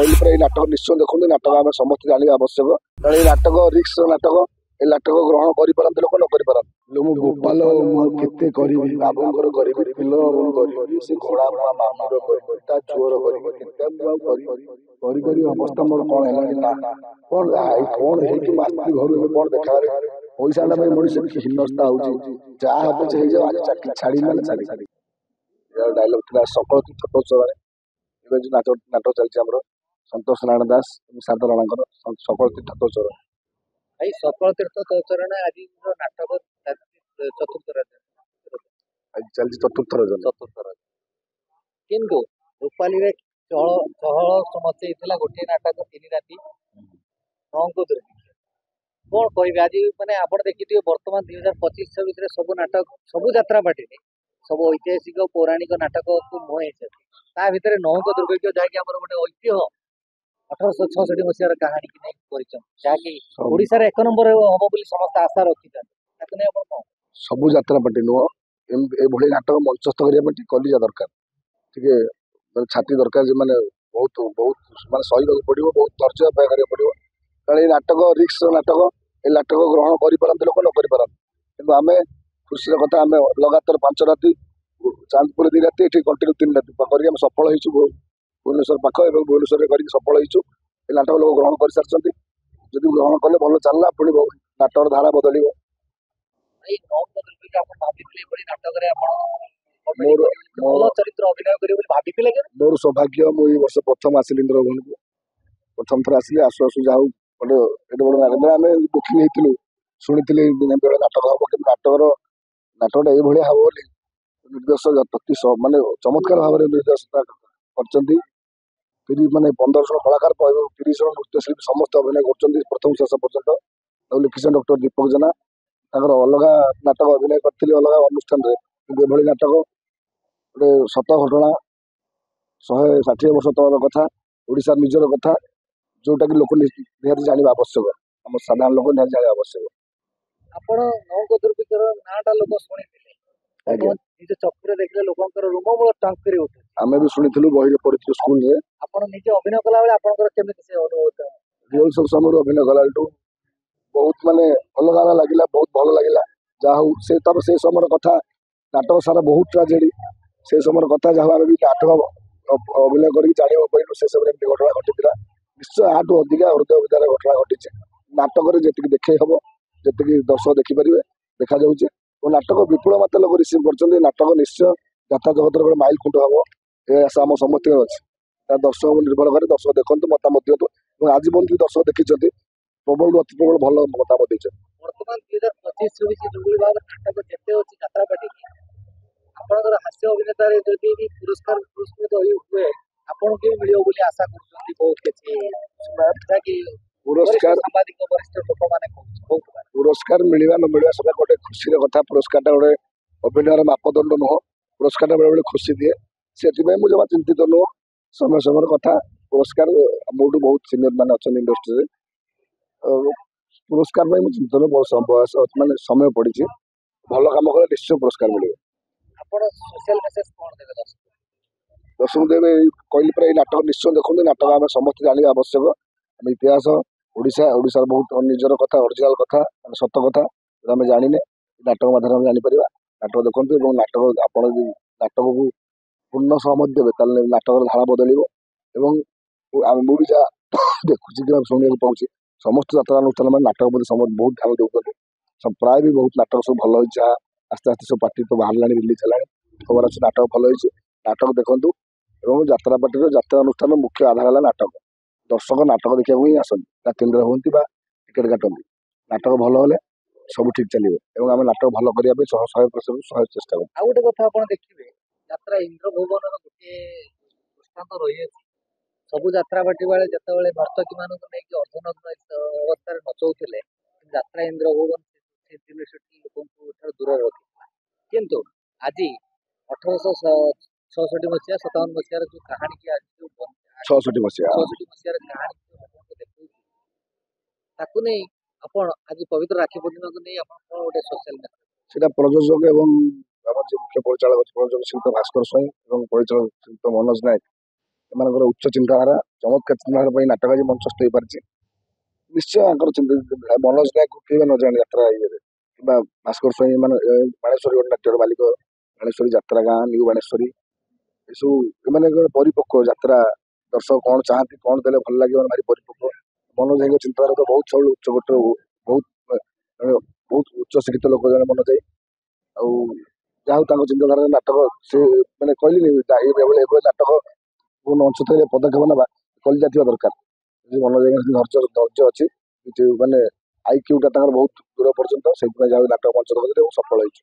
କହିଲି ପରା, ଏଇ ନାଟକ ନିଶ୍ଚୟ ଦେଖନ୍ତୁ। ନାଟକ ଆମେ ସମସ୍ତେ ଜାଣିବା ଆବଶ୍ୟକ, କାରଣ ଏଇ ନାଟକ ରିକ୍ସ ନାଟକ। ଏ ନାଟକ ଗ୍ରହଣ କରିପାରନ୍ତି ଲୋକ, ନ କରିପାରନ୍ତି। ମୁଁ ଗୋପାଳ, ମୁଁ କେତେ କରିବି, ବାବୁଙ୍କର କରିବି, ପିଲ ବାବୁଙ୍କୁ କରିବି, ସେ ଘୋଡ଼ା ମା ମାମୁର କରିବି, ତା ଝୁଅର କରିବି, କେତେ ମୁଁ ଆଉ କରିବି। କରି କରି ଅବସ୍ଥା ମୋର କଣ ହେଲାଣି ନା କଣ କଣ ହେଇକି ମୁଁ ଆସିଥିଲି ଘରୁ। ଏବେ କଣ ଦେଖାରେ ପଇସାଟା ପାଇଁ ମଣିଷ କି ହୀନସ୍ତା ହଉଛି। ଯାହା ହବ ସେ ହେଇଯାଉ, ଆଜି ଚାକିରି ଛାଡ଼ି ମାନେ ଛାଡ଼ି। ଡାଇଲଗ ଥିଲା ସକଳ ତୀର୍ଥ ପ୍ରଚଳରେ। ଏବେ ଯୋଉ ନାଟକ ଚାଲିଛି ଆମର ସନ୍ତୋଷ ନାରାୟଣ ଦାସ ଏବଂ ଶାରଦା ରାଣାଙ୍କର ସକଳ ତୀର୍ଥ ପ୍ରଚଳ। ଭାଇ ସକଳ ତୀର୍ଥ ଚରଣ ଆଜି ନାଟକ ଚତୁର୍ଥ ଆଜି ଚାଲିଛି ଚତୁର୍ଥ ରଜନ। କିନ୍ତୁ ରୂପାଲିରେ ଚହଳ ସମସ୍ତେ ହେଇଥିଲା ଗୋଟିଏ ନାଟକ 3 ରାତି 9 ଦୁର୍ଭିକ୍ଷ। କଣ କହିବେ ଆଜି ମାନେ ଆପଣ ଦେଖିଥିବେ ବର୍ତ୍ତମାନ 2025-26 ସବୁ ନାଟକ ସବୁ ଯାତ୍ରା ପାର୍ଟିରେ ସବୁ ଐତିହାସିକ ପୌରାଣିକ ନାଟକକୁ ମୁହେଁ ହେଇଛନ୍ତି। ତା ଭିତରେ 9 ଦୁର୍ଭିକ୍ଷ ଯାହାକି ଆମର ଗୋଟେ ଐତିହ୍ୟ 1866 ମସିହାର କାହାଣୀ କି ନେଇ କରିଛନ୍ତି, ଯାହାକି ଓଡିଶାରେ 1 ନମ୍ବର ହବ ବୋଲି ସମସ୍ତେ ଆଶା ରଖିଛନ୍ତି। ତାକୁ ନେଇ ଆପଣ କଣ? ସବୁ ଯାତ୍ରା ପାର୍ଟି ନୁହଁ, ଏଭଳି ନାଟକ ମଞ୍ଚସ୍ଥ କରିବା ପାଇଁ ଟିକେ କଲିଜା ଦରକାର, ଟିକେ ଛାତି ଦରକାର, ଯେ ମାନେ ବହୁତ ମାନେ ସହିବାକୁ ପଡିବ, ବହୁତ ଧୈର୍ଯ୍ୟ ଅପେକ୍ଷା କରିବାକୁ ପଡିବ। କାରଣ ଏଇ ନାଟକ ରିକ୍ସ ନାଟକ। ଏଇ ନାଟକ ଗ୍ରହଣ କରିପାରନ୍ତି ଲୋକ, ନ କରିପାରନ୍ତି। କିନ୍ତୁ ଆମେ ଖୁସିର କଥା, ଆମେ ଲଗାତାର 5 ରାତି, ଚାନ୍ଦପୁର 2 ରାତି, ଏଠି କଣ୍ଟିନ୍ୟୁ 3 ରାତି କରିକି ଆମେ ସଫଳ ହେଇଛୁ। ଭୁବନେଶ୍ୱର ପାଖ ଏବଂ ଭୁବନେଶ୍ୱରରେ କରିକି ସଫଳ ହେଇଛୁ। ଏ ନାଟକ ଲୋକ ଗ୍ରହଣ କରିସାରିଛନ୍ତି। ଯଦି ଗ୍ରହଣ କଲେ ଭଲ ଚାଲିଲା, ପୁଣି ନାଟକର ଧାରା ବଦଳିବ। ନାଟକରେ ଆପଣ ଭଲ ଚରିତ୍ର ଅଭିନୟ କରିବେ ବୋଲି ଭାବିଥିଲେ? ମୋର ସୌଭାଗ୍ୟ, ମୁଁ ଏଇ ବର୍ଷ ପ୍ରଥମ ଆସିଲି ଇନ୍ଦ୍ରଭବନକୁ। ପ୍ରଥମ ଥର ଆସିଲି। ଆସୁ ଆସୁ ଯାହା ହଉ ଗୋଟେ ଏତେ ବଡ଼ ନାଟକ ଆମେ ବୁକିଂ ହେଇଥିଲୁ, ଶୁଣିଥିଲି ବେଳେ ନାଟକ ହବ, କିନ୍ତୁ ନାଟକଟା ଏଇଭଳିଆ ହବ ବୋଲି ନିର୍ଦ୍ଦେଶକ ଅତି ମାନେ ଚମତ୍କାର ଭାବରେ ନିର୍ଦ୍ଦେଶନା କରିଛନ୍ତି। ମାନେ 15 ଜଣ କଳାକାର ଏବଂ 30 ଜଣ ନୃତ୍ୟଶିଳ୍ପୀ ସମସ୍ତେ ଅଭିନୟ କରୁଛନ୍ତି ପ୍ରଥମ ଶେଷ ପର୍ଯ୍ୟନ୍ତ। ଆଉ ଲେଖିଛନ୍ତି ଡକ୍ଟର ଦୀପକ ଜେନା। ତାଙ୍କର ଅଲଗା ନାଟକ ଅଭିନୟ କରିଥିଲେ ଅଲଗା ଅନୁଷ୍ଠାନରେ, କିନ୍ତୁ ଏଭଳି ନାଟକ ଗୋଟେ ସତ ଘଟଣା, 160 ବର୍ଷ ତଳର କଥା, ଓଡ଼ିଶାର ନିଜର କଥା, ଯୋଉଟାକି ଲୋକ ନିହାତି ଜାଣିବା ଆବଶ୍ୟକ। ଆମ ସାଧାରଣ ଲୋକ ନିହାତି ଜାଣିବା ଆବଶ୍ୟକ। ଆପଣ 9 ଦୁର୍ଭିକ୍ଷର ନାଁଟା ଲୋକ ଶୁଣିଥିଲେ, ନିଜ ଚକ୍ଷୁରେ ଦେଖିଲେ ଲୋକଙ୍କର ରୁମମୂଳ ଟାଙ୍କି କରି ଉଠୁଛି। ଆମେ ବି ଶୁଣିଥିଲୁ, ବହିରେ ପଢିଥିଲୁ ସ୍କୁଲରେ। ଆପଣ ନିଜେ ଅଭିନୟ କଲାବେଳେ ଆପଣଙ୍କର କେମିତି ସେ ଅନୁଭୂତ? ରିହର୍ସାଲ ସମୟରେ ଅଭିନୟ କଲାଠୁ ବହୁତ ମାନେ ଅଲଗା ଲାଗିଲା, ବହୁତ ଭଲ ଲାଗିଲା। ଯାହା ହଉ ତାପରେ ସେ ସମୟର କଥା, ନାଟକ ସାରା ବହୁତ ଟ୍ରାଜେଡି। ସେ ସମୟର କଥା ଯାହା ଆମେ ବି ନାଟକ ଅଭିନୟ କରିକି ଜାଣିବାକୁ ପାଇଲୁ, ସେ ସମୟରେ ଏମିତି ଘଟଣା ଘଟିଥିଲା। ନିଶ୍ଚୟ ଆଠୁ ଅଧିକା ହୃଦୟ ବିଦାର ଘଟଣା ଘଟିଛି। ନାଟକରେ ଯେତିକି ଦେଖେଇ ହବ, ଯେତିକି ଦର୍ଶକ ଦେଖିପାରିବେ, ଦେଖାଯାଉଛି। ଓ ନାଟକ ବିପୁଳ ମାତ୍ରା ଲୋକ ରିସିଭ୍ କରୁଛନ୍ତି। ନାଟକ ନିଶ୍ଚୟ ଯାତ୍ରା ଜଗତର ଗୋଟେ ମାଇଲ ଖୁଣ୍ଟ ହବ, ଏ ଆଶା ଆମ ସମସ୍ତଙ୍କର ଅଛି। ତା ଦର୍ଶକଙ୍କୁ ନିର୍ଭର କରେ। ଦର୍ଶକ ଦେଖନ୍ତୁ, ମତାମତ ଦିଅନ୍ତୁ। ଏବଂ ଆଜି ପର୍ଯ୍ୟନ୍ତ ଦର୍ଶକ ଦେଖିଛନ୍ତି, ପ୍ରବଳରୁ ଅତି ପ୍ରବଳ ଭଲ ମତାମତ ଦେଇଛନ୍ତି। ବର୍ତ୍ତମାନ 2025-26 ଯୋଉଭଳି ଭାବରେ ନାଟକ ଯେତେ ଅଛି ଯାତ୍ରା ପାର୍ଟିକି, ଆପଣଙ୍କର ହାସ୍ୟ ଅଭିନେତାରେ ଯଦି ପୁରସ୍କାର ପୁରସ୍କୃତ ହୁଏ, ଆପଣଙ୍କୁ ବି ମିଳିବ ବୋଲି ଆଶା କରୁଛନ୍ତି ବହୁତ କିଛି ପୁରସ୍କାର ମିଳିବା ନ ମିଳିବା ସେଟା ଗୋଟେ ଖୁସିର କଥା। ପୁରସ୍କାରଟା ଗୋଟେ ଅଭିନୟର ମାପଦଣ୍ଡ ନୁହଁ। ପୁରସ୍କାରଟା ବେଳେବେଳେ ଖୁସି ଦିଏ, ସେଥିପାଇଁ ମୁଁ ଜମା ଚିନ୍ତିତ ନୁହଁ। ସମୟ ସମୟର କଥା। ପୁରସ୍କାର ମୋଠୁ ବହୁତ ସିନିୟର ମାନେ ଅଛନ୍ତି ଇଣ୍ଡଷ୍ଟ୍ରିରେ, ପୁରସ୍କାର ପାଇଁ ମୁଁ ଚିନ୍ତିତ ବୟସ ମାନେ ସମୟ ପଡ଼ିଛି। ଭଲ କାମ କଲେ ନିଶ୍ଚୟ ପୁରସ୍କାର ମିଳିବ। ଆପଣ ସୋସିଆଲ ମେସେଜ କଣ ଦେବେ ଦର୍ଶକ ଦେବେ? କହିଲି ପରା, ଏଇ ନାଟକ ନିଶ୍ଚୟ ଦେଖନ୍ତୁ। ନାଟକ ଆମେ ସମସ୍ତେ ଜାଣିବା ଆବଶ୍ୟକ। ଆମ ଇତିହାସ, ଓଡ଼ିଶାର ବହୁତ ନିଜର କଥା, ଅରିଜିନାଲ କଥା, ସତ କଥା ଆମେ ଜାଣିନେ, ନାଟକ ମାଧ୍ୟମରେ ଆମେ ଜାଣିପାରିବା। ନାଟକ ଦେଖନ୍ତୁ ଏବଂ ଆପଣ ଯଦି ନାଟକକୁ ପୂର୍ଣ୍ଣ ସହମତ ଦେବେ, ତାହେଲେ ନାଟକର ଧାରା ବଦଳିବ। ଏବଂ ମୁଁ ବି ଯାହା ଦେଖୁଛି କିମ୍ବା ଶୁଣିବାକୁ ପାଉଛି, ସମସ୍ତ ଯାତ୍ରା ଅନୁଷ୍ଠାନ ମାନେ ନାଟକ ପ୍ରତି ସମସ୍ତେ ବହୁତ ଧ୍ୟାନ ଦେଉଛନ୍ତି। ପ୍ରାୟ ବି ବହୁତ ନାଟକ ସବୁ ଭଲ ହେଇଛି। ଯାହା ଆସ୍ତେ ଆସ୍ତେ ସବୁ ପାର୍ଟି ତ ବାହାରିଲାଣି, ରିଲିଜ ହେଲାଣି, ଖବର ଅଛି ନାଟକ ଭଲ ହେଇଛି। ନାଟକ ଦେଖନ୍ତୁ। ଏବଂ ଯାତ୍ରା ପାର୍ଟିର ଯାତ୍ରା ଅନୁଷ୍ଠାନ ମୁଖ୍ୟ ଆଧାର ହେଲା ନାଟକ। ଦର୍ଶକ ନାଟକ ଦେଖିବାକୁ ହିଁ ଆସନ୍ତି, ତା କେନ୍ଦ୍ର ହୁଅନ୍ତି ବା ଟିକେଟ କାଟନ୍ତି। ନାଟକ ଭଲ ହେଲେ ସବୁ ଠିକ ଚାଲିବ ଏବଂ ଆମେ ନାଟକ ଭଲ କରିବା ପାଇଁ 100% ଚେଷ୍ଟା କରୁ। ଆଉ ଗୋଟେ କଥା ଆପଣ ଦେଖିବେ, ଯାତ୍ରା ଇନ୍ଦ୍ରଭୁବନର ଗୋଟିଏ ଦୃଷ୍ଟାନ୍ତ ରହିଅଛି। ସବୁ ଯାତ୍ରା ପାର୍ଟି ବେଳେ ଯେତେବେଳେ ନର୍ତ୍ତକୀ ମାନଙ୍କୁ ନେଇକି ଅର୍ଦ୍ଧନଗ୍ନ ଅବସ୍ଥାରେ ନଚଉଥିଲେ, ଯାତ୍ରା ଇନ୍ଦ୍ରଭୁବନ ସେ ଜିନିଷଟି ଲୋକଙ୍କୁ ଠାରୁ ଦୂରରେ ରଖିଥିଲା। କିନ୍ତୁ ଆଜି 1866 ମସିହା 57 ମସିହାର ଯୋଉ କାହାଣୀ କି ଆଜି ଯୋଉ 66 ମସିହାର କାହାଣୀ ଲୋକଙ୍କୁ ଦେଖଉଛି, ତାକୁ ନେଇ ଆପଣ ଆଜି ପବିତ୍ର ରାକ୍ଷୀ ପୂର୍ଣ୍ଣିମାକୁ ନେଇ ଆପଣ କଣ ଗୋଟେ ସୋସିଆଲ ମେସେଜ? ସେଟା ପ୍ରଯୋଜକ ଏବଂ ଆମର ଯେ ମୁଖ୍ୟ ପରିଚାଳକ ଅଛି, ପ୍ରଯୋଜକ ଶିଳ୍ପୀ ଭାସ୍କର ସ୍ୱାଇଁ ଏବଂ ପରିଚାଳକ ଶିଳ୍ପୀ ମନୋଜ ନାୟକ, ଏମାନଙ୍କର ଉଚ୍ଚ ଚିନ୍ତାଧାରା ଚମତ୍କାର ଚିନ୍ତାଧାରା ପାଇଁ ନାଟକ ଆଜି ମଞ୍ଚସ୍ଥ ହେଇପାରିଛି। ନିଶ୍ଚୟ ଆଙ୍କର ମନୋଜ ନାୟକ କିଏ ନ ଜାଣେ ଯାତ୍ରା ଇଏରେ କିମ୍ବା ଭାସ୍କର ସ୍ୱାଇଁ ମାନେ ବାଣେଶ୍ୱରୀ ଗୋଟେ ନାଟ୍ୟର ମାଲିକ, ବାଣେଶ୍ୱରୀ ଯାତ୍ରା ଗାଁ, ନିଉ ବାଣେଶ୍ୱରୀ, ଏସବୁ ଏମାନଙ୍କର ପରିପକ୍ୱ ଯାତ୍ରା ଦର୍ଶକ କଣ ଚାହାନ୍ତି, କଣ ଦେଲେ ଭଲ ଲାଗିବ ଭାରି ପରିପକ୍ୱ। ମନୋଜ ଭାଇଙ୍କ ଚିନ୍ତାଧାରା ତ ବହୁତ ସବୁବେଳେ ଉଚ୍ଚ କୋଟିର, ବହୁତ ବହୁତ ଉଚ୍ଚ ଶିକ୍ଷିତ ଲୋକ ଜଣେ ମନୋଜ ଭାଇ। ଆଉ ଯାହା ହଉ ତାଙ୍କ ଚିନ୍ତାଧାରାରେ ନାଟକ ସେ ମାନେ କହିଲିନି ଏଭଳି ନାଟକ ମଞ୍ଚ ଥିଲେ ପଦକ୍ଷେପ ନେବା କଲିଜା ଥିବା ଦରକାର। ମନୋଜ ଭାଇଙ୍କ ଧୈର୍ଯ୍ୟ ଅଛି, ମାନେ ଆଇକ୍ୟୁଟା ତାଙ୍କର ବହୁତ ଦୂର ପର୍ଯ୍ୟନ୍ତ, ସେଇଥିପାଇଁ ଯାହା ନାଟକ ମଞ୍ଚ ସଫଳ ହେଇଛି।